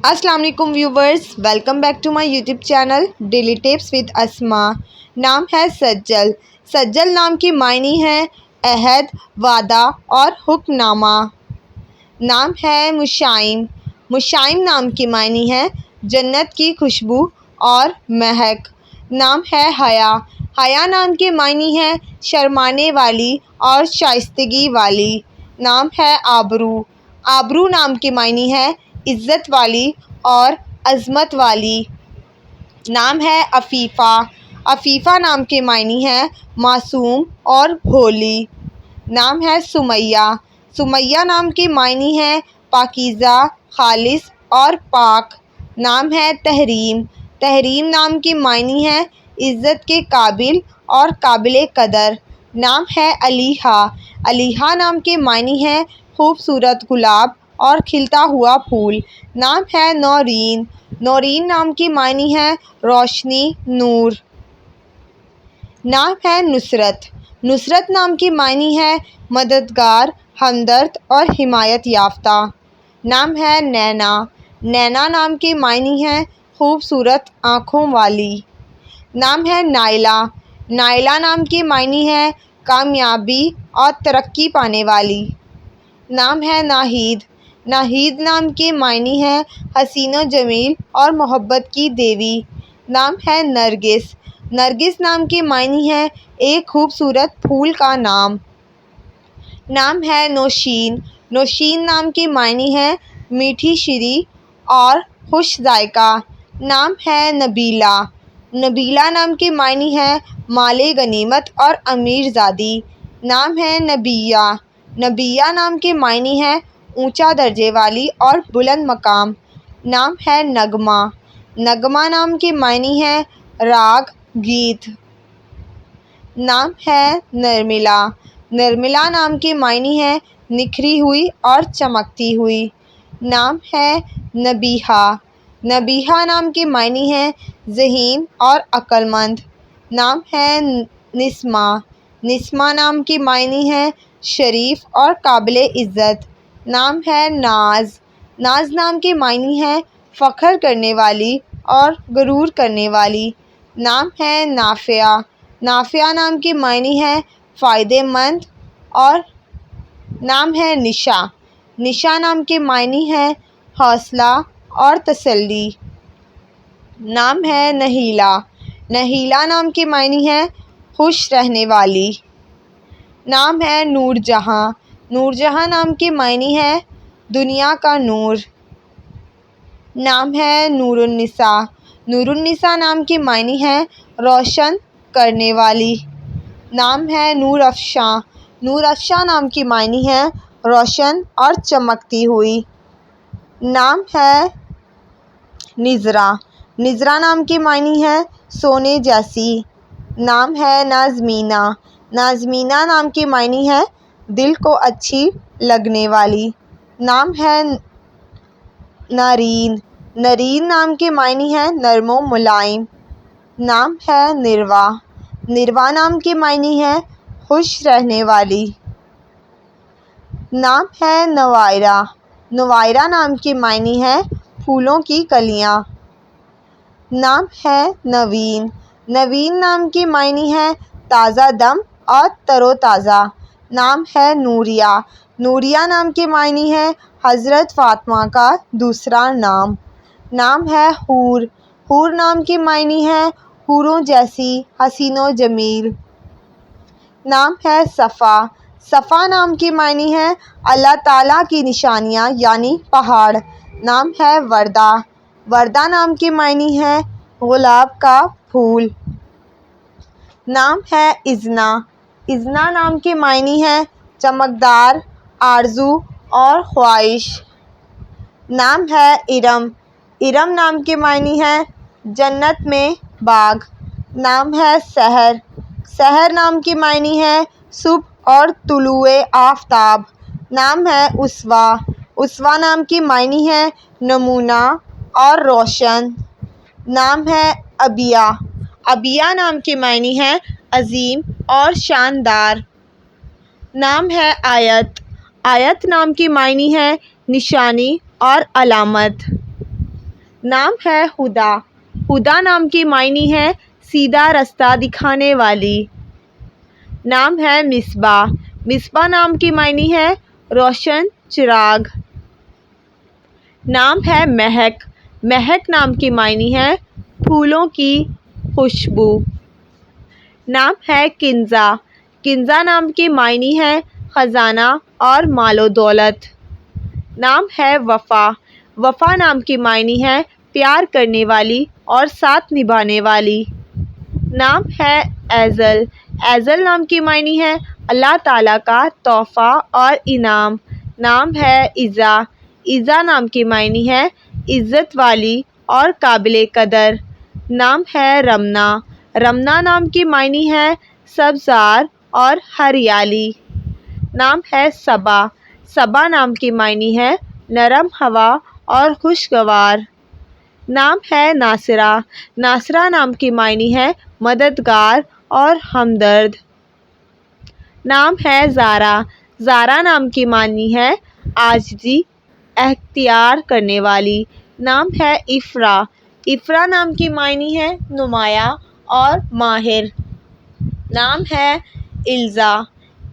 السلام علیکم viewers, welcome back to my YouTube channel daily tips with Asma. نام ہے سجل۔ سجل نام کی معنی ہے عہد، وعدہ اور حکم نامہ۔ نام ہے مشائم۔ مشائم نام کی معنی ہے جنت کی خوشبو اور مہک۔ نام ہے حیا۔ حیا نام کی معنی ہے شرمانے والی اور شائستگی والی۔ نام ہے آبرو۔ آبرو نام کی معنی ہے عزت والی اور عظمت والی۔ نام ہے عفیفہ۔ عفیفہ نام کی معنی ہے معصوم اور بھولی۔ نام ہے سمیہ۔ سمیہ نام کی معنی ہے پاکیزہ، خالص اور پاک۔ نام ہے تحریم۔ تحریم نام کی معنی ہے عزت کے قابل اور قابل قدر۔ نام ہے علیحہ۔ علیحہ نام کے معنی ہے خوبصورت گلاب اور کھلتا ہوا پھول۔ نام ہے نورین۔ نورین نام کی معنی ہے روشنی، نور۔ نام ہے نصرت۔ نصرت نام کی معنی ہے مددگار، ہمدرد اور حمایت یافتہ۔ نام ہے نینا۔ نینا نام کی معنی ہے خوبصورت آنکھوں والی۔ نام ہے نائلہ۔ نائلہ نام کی معنی ہے کامیابی اور ترقی پانے والی۔ نام ہے ناہید۔ ناہید نام کی معنی ہے حسین و جمیل اور محبت کی دیوی۔ نام ہے نرگس۔ نرگس نام کی معنی ہے ایک خوبصورت پھول کا نام۔ نام ہے نوشین۔ نوشین نام کی معنی ہے میٹھی شیریں اور خوش ذائقہ۔ نام ہے نبیلہ۔ نبیلہ نام کی معنی ہے مال غنیمت اور امیر زادی۔ نام ہے نبیہ۔ نبیہ نام کی معنی ہے اونچا درجے والی اور بلند مقام۔ نام ہے نغمہ۔ نغمہ نام کی معنی ہے راگ، گیت۔ نام ہے نرملا۔ نرملا نام کی معنی ہے نکھری ہوئی اور چمکتی ہوئی۔ نام ہے نبیہہ۔ نبیہہ نام کی معنی ہے ذہین اور عقل مند۔ نام ہے نسمہ۔ نسمہ نام کی معنی ہے شریف اور قابل عزت۔ نام ہے ناز۔ ناز نام کی معنی ہے فخر کرنے والی اور غرور کرنے والی۔ نام ہے نافعہ۔ نافعہ نام کی معنی ہے فائدہ مند اور نام ہے نشا۔ نشا نام کی معنی ہے حوصلہ اور تسلی۔ نام ہے نحیلہ۔ نحیلہ نام کی معنی ہے خوش رہنے والی۔ نام ہے نور جہاں۔ نور جہاں نام کی معنی ہے دنیا کا نور۔ نام ہے نور النساء۔ نور النساء نام کی معنی ہے روشن کرنے والی۔ نام ہے نور افشاں۔ نور افشاں نام کی معنی ہے روشن اور چمکتی ہوئی۔ نام ہے نذرہ۔ نذرہ نام کی معنی ہے سونے جیسی۔ نام ہے نازمینہ۔ نازمینہ نام کی معنی ہے دل کو اچھی لگنے والی۔ نام ہے نارین۔ نارین نام کی معنی ہے نرم و ملائم۔ نام ہے نروا۔ نروا نام کی معنی ہے خوش رہنے والی۔ نام ہے نوائرہ۔ نوائرہ نام کی معنی ہے پھولوں کی کلیاں۔ نام ہے نوین۔ نوین نام کی معنی ہے تازہ دم اور تر و تازہ۔ نام ہے نوریہ۔ نوریہ نام کی معنی ہے حضرت فاطمہ کا دوسرا نام۔ نام ہے حور۔ حور نام کی معنی ہے حوروں جیسی حسین و جمیل۔ نام ہے صفا۔ صفا نام کی معنی ہے اللہ تعالیٰ کی نشانیاں یعنی پہاڑ۔ نام ہے وردہ۔ وردہ نام کی معنی ہے گلاب کا پھول۔ نام ہے اذنا۔ اذنا نام کی معنی ہے چمکدار، آرزو اور خواہش۔ نام ہے ارم۔ ارم نام کی معنی ہے جنت میں باغ۔ نام ہے سحر۔ سحر نام کی معنی ہے صبح اور طلوع آفتاب۔ نام ہے اسوہ۔ اسوہ نام کی معنی ہے نمونہ اور روشن۔ نام ہے ابیہ۔ ابیہ نام کی معنی ہے عظیم اور شاندار۔ نام ہے آیت۔ آیت نام کی معنی ہے نشانی اور علامت۔ نام ہے ہدا، ہدا نام کی معنی ہے سیدھا رستہ دکھانے والی۔ نام ہے مصباح، مصباح نام کی معنی ہے روشن چراغ۔ نام ہے مہک، مہک نام کی معنی ہے پھولوں کی خوشبو۔ نام ہے کنزا، کنزا نام کی معنی ہے خزانہ اور مال و دولت۔ نام ہے وفا، وفا نام کی معنی ہے پیار کرنے والی اور ساتھ نبھانے والی۔ نام ہے ایزل، ایزل نام کی معنی ہے اللہ تعالیٰ کا تحفہ اور انعام۔ نام ہے عزا، عزا نام کی معنی ہے عزت والی اور قابل قدر۔ نام ہے رمنا، رمنا نام کی معنی ہے سبزار اور ہریالی۔ نام ہے صبا، صبا نام کی معنی ہے نرم ہوا اور خوشگوار۔ نام ہے ناصرہ، ناصرہ نام کی معنی ہے مددگار اور ہمدرد۔ نام ہے زارا، زارا نام کی معنی ہے عاجزی اختیار کرنے والی۔ نام ہے افرا، افرا نام کی معنی ہے نمایاں اور ماہر۔ نام ہے الزا،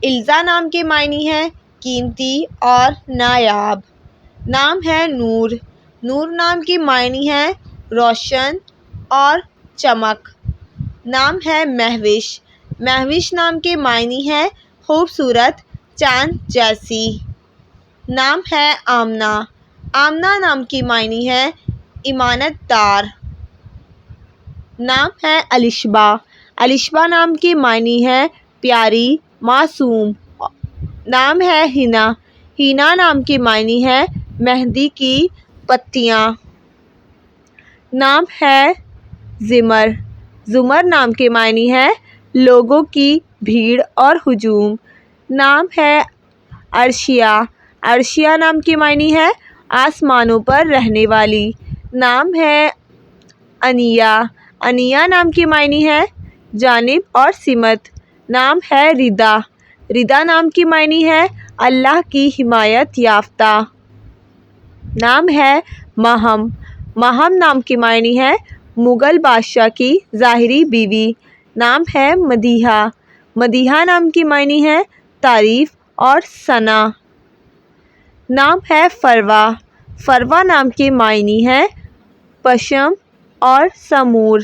الزا نام کی معنی ہے قیمتی اور نایاب۔ نام ہے نور، نور نام کی معنی ہے روشن اور چمک۔ نام ہے مہوش، مہوش نام کی معنی ہے خوبصورت چاند جیسی۔ نام ہے آمنہ، آمنہ نام کی معنی ہے امانت دار۔ نام ہے الشبا، الشبا نام کی معنی ہے پیاری معصوم۔ نام ہے حنا، حنا نام کی معنی ہے مہندی کی پتیاں۔ نام ہے زمر، زمر نام کی معنی ہے لوگوں کی بھیڑ اور ہجوم۔ نام ہے عرشیہ، عرشیہ نام کی معنی ہے آسمانوں پر رہنے والی۔ نام ہے انیا، انیا نام کی معنی ہے جانب اور سمت۔ نام ہے ردا، ردا نام کی معنی ہے اللہ کی حمایت یافتہ۔ نام ہے ماہم، ماہم نام کی معنی ہے مغل بادشاہ کی ظاہری بیوی۔ نام ہے مدیحہ، مدیحہ نام کی معنی ہے تعریف اور ثنا۔ نام ہے فروا، فروا نام کی معنی ہے پشم اور سمور۔